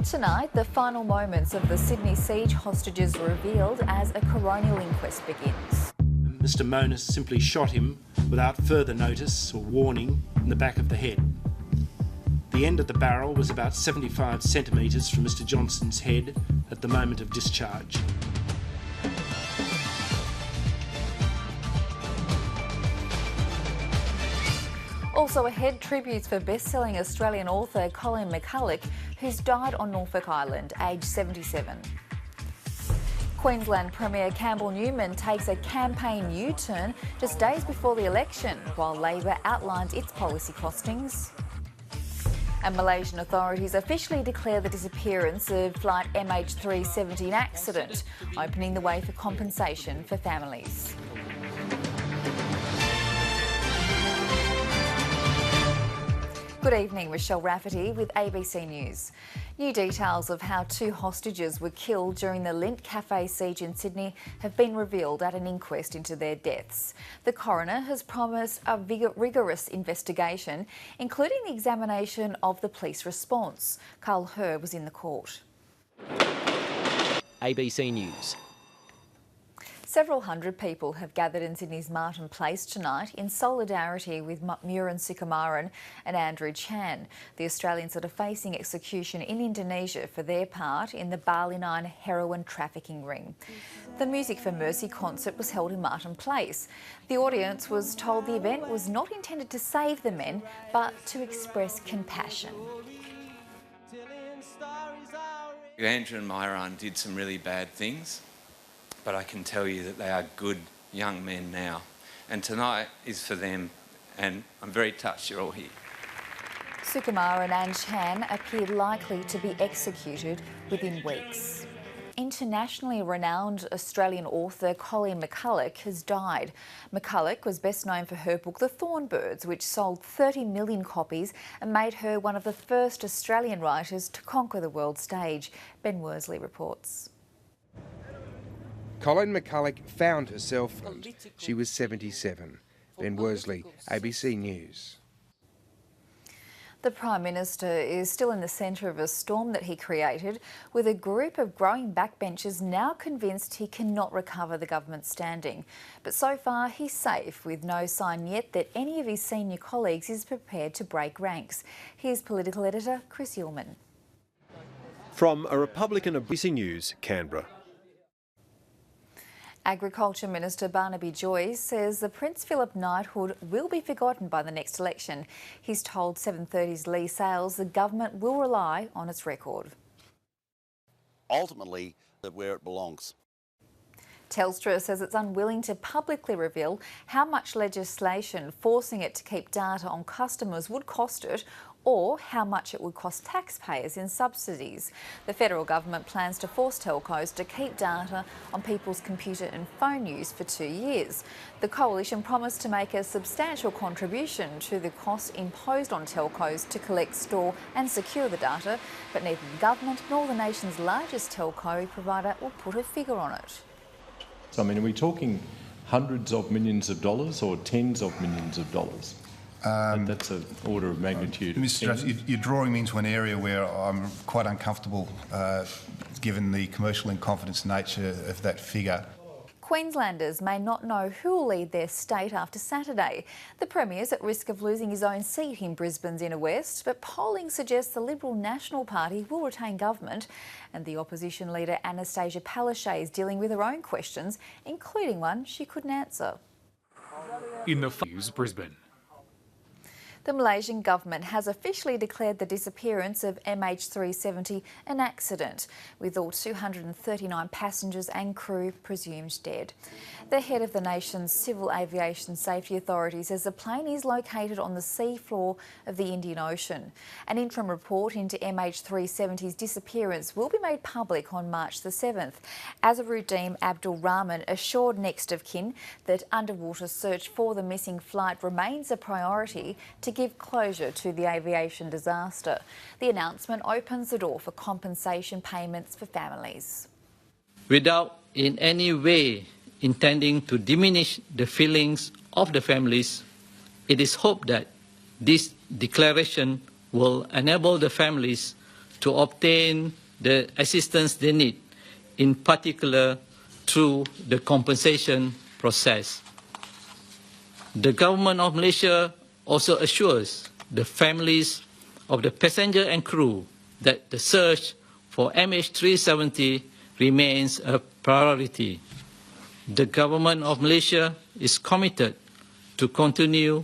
Tonight, the final moments of the Sydney siege hostages revealed as a coronial inquest begins. Mr Monis simply shot him without further notice or warning in the back of the head. The end of the barrel was about 75 centimetres from Mr Johnston's head at the moment of discharge. Also ahead, tributes for best-selling Australian author Colin McCulloch, who's died on Norfolk Island, aged 77. Queensland Premier Campbell Newman takes a campaign U-turn just days before the election, while Labor outlines its policy costings. And Malaysian authorities officially declare the disappearance of flight MH370 an accident, opening the way for compensation for families. Good evening, Rochelle Rafferty with ABC News. New details of how 2 hostages were killed during the Lindt Cafe siege in Sydney have been revealed at an inquest into their deaths. The coroner has promised a rigorous investigation, including the examination of the police response. Carl Herr was in the court. ABC News. Several hundred people have gathered in Sydney's Martin Place tonight in solidarity with Muran Sukumaran and Andrew Chan, the Australians that are facing execution in Indonesia for their part in the Bali 9 heroin trafficking ring. The Music for Mercy concert was held in Martin Place. The audience was told the event was not intended to save the men, but to express compassion. Andrew and Myron did some really bad things, but I can tell you that they are good young men now. And tonight is for them, and I'm very touched you're all here. Sukumaran and Chan appeared likely to be executed within weeks. Internationally renowned Australian author Colin McCulloch has died. McCulloch was best known for her book The Thornbirds, which sold 30 million copies and made her one of the first Australian writers to conquer the world stage. Ben Worsley reports. Colin McCulloch found herself and she was 77. Ben Worsley, ABC News. The Prime Minister is still in the centre of a storm that he created, with a group of growing backbenchers now convinced he cannot recover the government's standing. But so far he's safe, with no sign yet that any of his senior colleagues is prepared to break ranks. Here's political editor Chris Uhlmann. From a Republican ABC News, Canberra. Agriculture Minister Barnaby Joyce says the Prince Philip knighthood will be forgotten by the next election. He's told 730's Lee Sales the government will rely on its record. Ultimately, where it belongs. Telstra says it's unwilling to publicly reveal how much legislation forcing it to keep data on customers would cost it, or how much it would cost taxpayers in subsidies. The federal government plans to force telcos to keep data on people's computer and phone use for 2 years. The coalition promised to make a substantial contribution to the costs imposed on telcos to collect, store and secure the data, but neither the government nor the nation's largest telco provider will put a figure on it. So, I mean, are we talking hundreds of millions of dollars or tens of millions of dollars? That's an order of magnitude. Mr. Jones, you're drawing me into an area where I'm quite uncomfortable given the commercial and confidence nature of that figure. Queenslanders may not know who will lead their state after Saturday. The Premier's at risk of losing his own seat in Brisbane's Inner West, but polling suggests the Liberal National Party will retain government, and the opposition leader Anastasia Palaszczuk is dealing with her own questions, including one she couldn't answer. In the news, Brisbane. The Malaysian government has officially declared the disappearance of MH370 an accident, with all 239 passengers and crew presumed dead. The head of the nation's Civil Aviation Safety Authority says the plane is located on the seafloor of the Indian Ocean. An interim report into MH370's disappearance will be made public on March the 7th. Azharuddin Abdul Rahman assured next of kin that underwater search for the missing flight remains a priority to give closure to the aviation disaster. The announcement opens the door for compensation payments for families. Without in any way intending to diminish the feelings of the families, it is hoped that this declaration will enable the families to obtain the assistance they need, in particular through the compensation process. The government of Malaysia also assures the families of the passenger and crew that the search for MH370 remains a priority. The government of Malaysia is committed to continue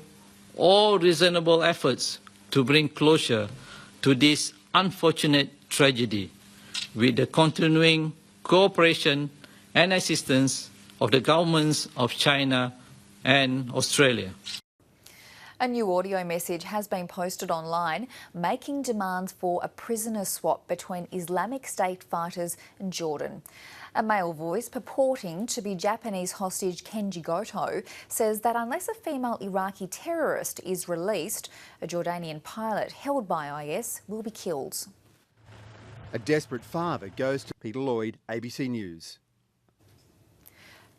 all reasonable efforts to bring closure to this unfortunate tragedy with the continuing cooperation and assistance of the governments of China and Australia. A new audio message has been posted online making demands for a prisoner swap between Islamic State fighters and Jordan. A male voice purporting to be Japanese hostage Kenji Goto says that unless a female Iraqi terrorist is released, a Jordanian pilot held by IS will be killed. A desperate father goes to Peter Lloyd, ABC News.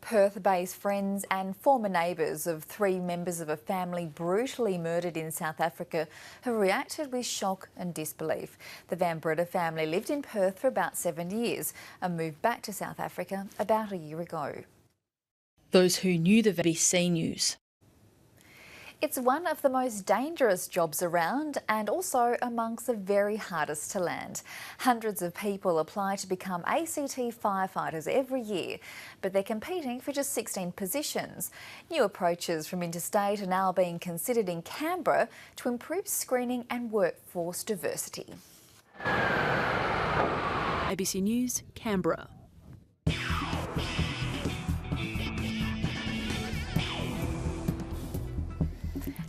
Perth-based friends and former neighbours of 3 members of a family brutally murdered in South Africa have reacted with shock and disbelief. The Van Breda family lived in Perth for about 7 years and moved back to South Africa about a year ago. Those who knew the BBC News. It's one of the most dangerous jobs around and also amongst the very hardest to land. Hundreds of people apply to become ACT firefighters every year, but they're competing for just 16 positions. New approaches from interstate are now being considered in Canberra to improve screening and workforce diversity. ABC News, Canberra.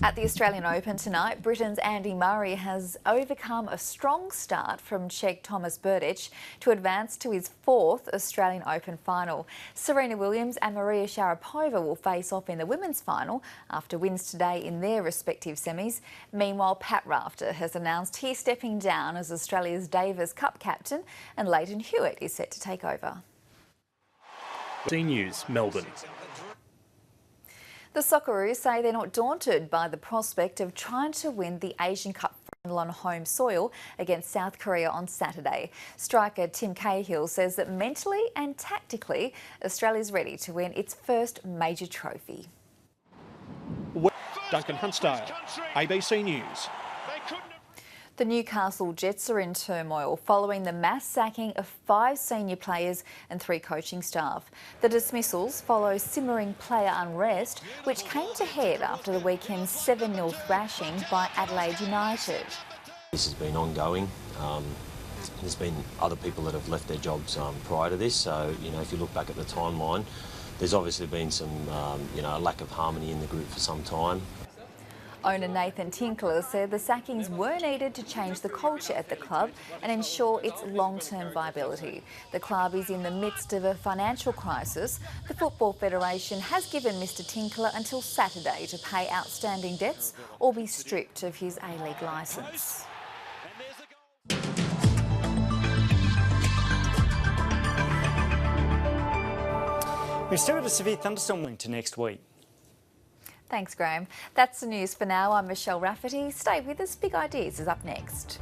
At the Australian Open tonight, Britain's Andy Murray has overcome a strong start from Czech Tomas Berdych to advance to his 4th Australian Open final. Serena Williams and Maria Sharapova will face off in the women's final after wins today in their respective semis. Meanwhile, Pat Rafter has announced he's stepping down as Australia's Davis Cup captain and Leighton Hewitt is set to take over. News, Melbourne. The Socceroos say they're not daunted by the prospect of trying to win the Asian Cup final on home soil against South Korea on Saturday. Striker Tim Cahill says that mentally and tactically, Australia's ready to win its first major trophy. Duncan Hunstale, ABC News. The Newcastle Jets are in turmoil following the mass sacking of 5 senior players and 3 coaching staff. The dismissals follow simmering player unrest, which came to head after the weekend's 7-0 thrashing by Adelaide United. This has been ongoing. There's been other people that have left their jobs prior to this, so if you look back at the timeline, there's obviously been some a lack of harmony in the group for some time. Owner Nathan Tinkler said the sackings were needed to change the culture at the club and ensure its long-term viability. The club is in the midst of a financial crisis. The Football Federation has given Mr Tinkler until Saturday to pay outstanding debts or be stripped of his A-League licence. We've still got a severe thunderstorm warning to next week. Thanks, Graham. That's the news for now. I'm Michelle Rafferty. Stay with us. Big Ideas is up next.